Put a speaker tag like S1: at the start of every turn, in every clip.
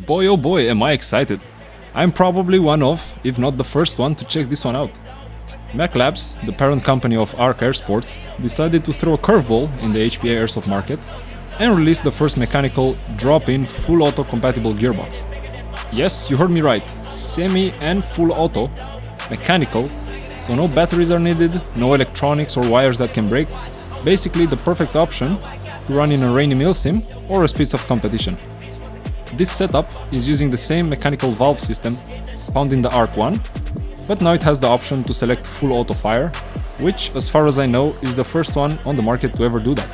S1: Boy oh boy, am I excited! I'm probably one of, if not the first one, to check this one out. Mechlabs, the parent company of Arc Airsports, decided to throw a curveball in the HPA Airsoft market and released the first mechanical drop-in full auto compatible gearbox. Yes, you heard me right, semi and full auto, mechanical, so no batteries are needed, no electronics or wires that can break, basically the perfect option to run in a rainy milsim or a speedsoft competition. This setup is using the same mechanical valve system found in the Arc 1, but now it has the option to select full auto fire, which, as far as I know, is the first one on the market to ever do that.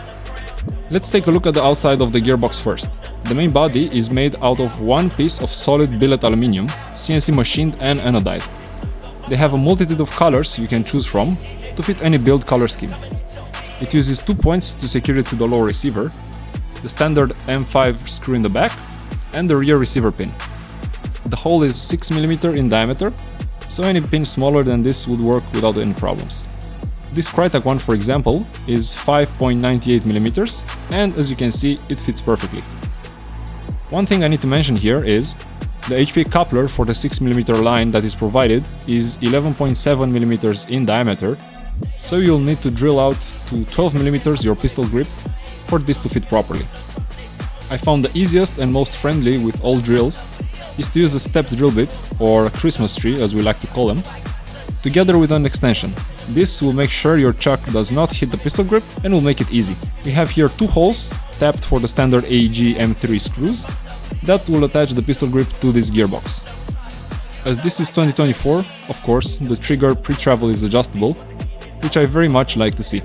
S1: Let's take a look at the outside of the gearbox first. The main body is made out of one piece of solid billet aluminium, CNC machined and anodized. They have a multitude of colors you can choose from to fit any build color scheme. It uses 2 points to secure it to the lower receiver, the standard M5 screw in the back, and the rear receiver pin. The hole is 6mm in diameter, so any pin smaller than this would work without any problems. This Crytek one, for example, is 5.98mm, and as you can see, it fits perfectly. One thing I need to mention here is the HPA coupler for the 6mm line that is provided is 11.7mm in diameter, so you'll need to drill out to 12mm your pistol grip for this to fit properly. I found the easiest and most friendly with all drills is to use a stepped drill bit, or a Christmas tree as we like to call them, together with an extension. This will make sure your chuck does not hit the pistol grip and will make it easy. We have here 2 holes tapped for the standard AEG M3 screws that will attach the pistol grip to this gearbox. As this is 2024, of course, the trigger pre-travel is adjustable, which I very much like to see.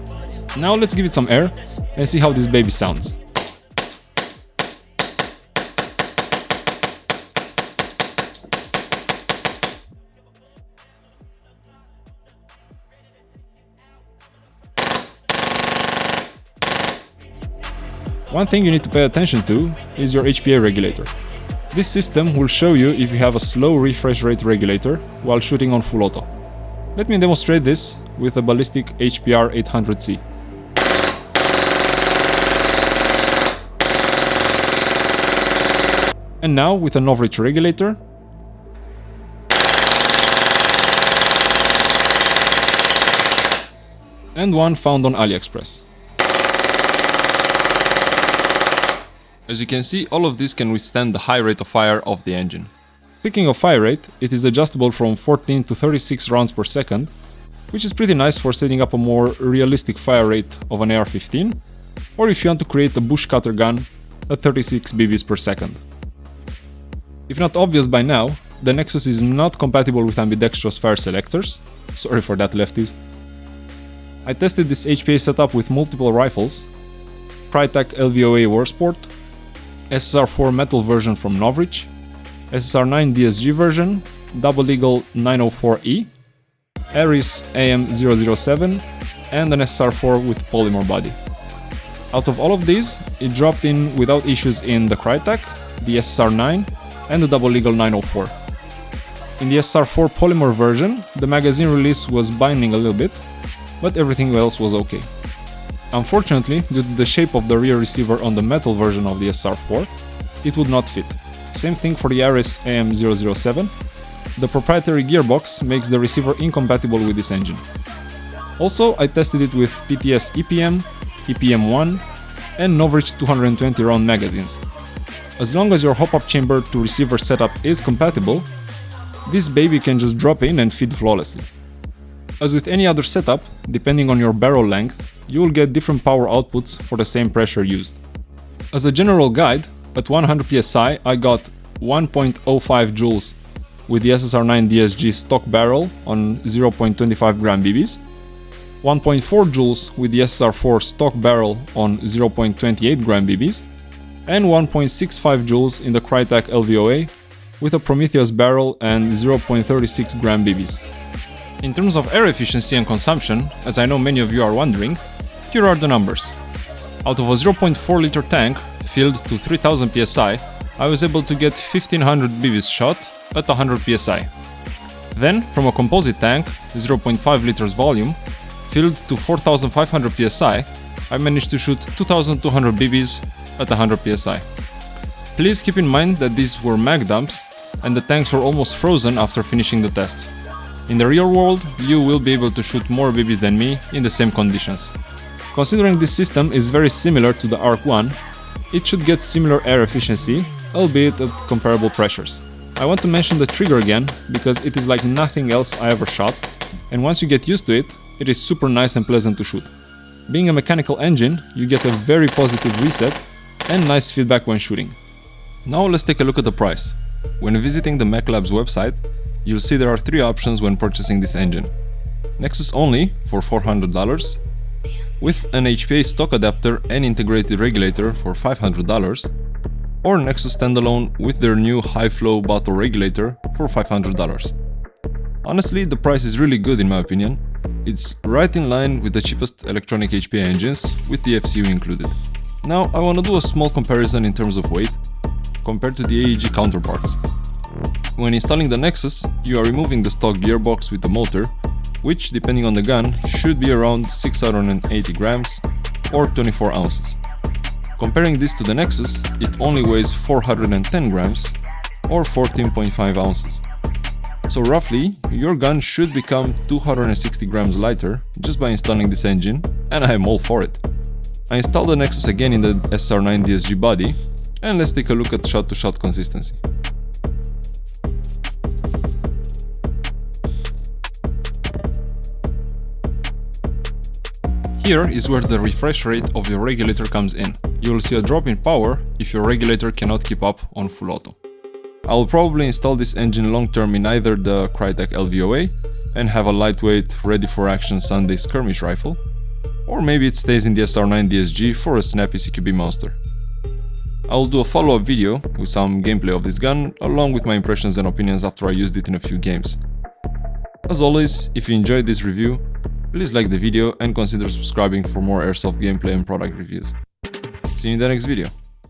S1: Now let's give it some air and see how this baby sounds. One thing you need to pay attention to is your HPA regulator. This system will show you if you have a slow refresh rate regulator while shooting on full auto. Let me demonstrate this with a ballistic HPR 800C. And now with an overreach regulator. And one found on AliExpress. As you can see, all of this can withstand the high rate of fire of the engine. Speaking of fire rate, it is adjustable from 14 to 36 rounds per second, which is pretty nice for setting up a more realistic fire rate of an AR-15, or if you want to create a bush cutter gun at 36 BBs per second. If not obvious by now, the Nexus is not compatible with ambidextrous fire selectors. Sorry for that, lefties. I tested this HPA setup with multiple rifles: Crytek LVOA Warsport, SSR4 metal version from Novritsch, SSR9 DSG version, Double Eagle 904E, Aris AM007, and an SSR4 with polymer body. Out of all of these, it dropped in without issues in the Crytek, the SSR9, and the Double Eagle 904. In the SSR4 polymer version, the magazine release was binding a little bit, but everything else was okay. Unfortunately, due to the shape of the rear receiver on the metal version of the SSR4, it would not fit. Same thing for the Aris AM007. The proprietary gearbox makes the receiver incompatible with this engine. Also, I tested it with PTS EPM, EPM1, and Novritsch 220 round magazines. As long as your hop-up chamber to receiver setup is compatible, this baby can just drop in and feed flawlessly. As with any other setup, depending on your barrel length, you will get different power outputs for the same pressure used. As a general guide, at 100 psi I got 1.05 joules with the SSR9 DSG stock barrel on 0.25 gram BBs, 1.4 joules with the SSR4 stock barrel on 0.28 gram BBs, and 1.65 joules in the Crytek LVOA with a Prometheus barrel and 0.36 gram BBs. In terms of air efficiency and consumption, as I know many of you are wondering, here are the numbers. Out of a 0.4 liter tank filled to 3000 psi, I was able to get 1500 BBs shot at 100 psi. Then, from a composite tank, 0.5 liters volume, filled to 4500 psi, I managed to shoot 2200 BBs at 100 psi. Please keep in mind that these were mag dumps and the tanks were almost frozen after finishing the tests. In the real world, you will be able to shoot more BBs than me in the same conditions. Considering this system is very similar to the Arc 1, it should get similar air efficiency, albeit at comparable pressures. I want to mention the trigger again, because it is like nothing else I ever shot, and once you get used to it, it is super nice and pleasant to shoot. Being a mechanical engine, you get a very positive reset and nice feedback when shooting. Now let's take a look at the price. When visiting the Mechlabs website, you'll see there are 3 options when purchasing this engine. Nexus only for $400, with an HPA stock adapter and integrated regulator for $500, or Nexus standalone with their new high-flow bottle regulator for $500. Honestly, the price is really good in my opinion. It's right in line with the cheapest electronic HPA engines with the FCU included. Now I want to do a small comparison in terms of weight compared to the AEG counterparts. When installing the Nexus, you are removing the stock gearbox with the motor, which, depending on the gun, should be around 680 grams or 24 ounces. Comparing this to the Nexus, it only weighs 410 grams or 14.5 ounces. So roughly, your gun should become 260 grams lighter just by installing this engine, and I am all for it. I installed the Nexus again in the SR9 DSG body, and let's take a look at shot-to-shot consistency. Here is where the refresh rate of your regulator comes in. You will see a drop in power if your regulator cannot keep up on full auto. I will probably install this engine long term in either the Crytek LVOA and have a lightweight, ready for action Sunday skirmish rifle, or maybe it stays in the SR9 DSG for a snappy CQB monster. I will do a follow-up video with some gameplay of this gun, along with my impressions and opinions after I used it in a few games. As always, if you enjoyed this review, please like the video and consider subscribing for more Airsoft gameplay and product reviews. See you in the next video.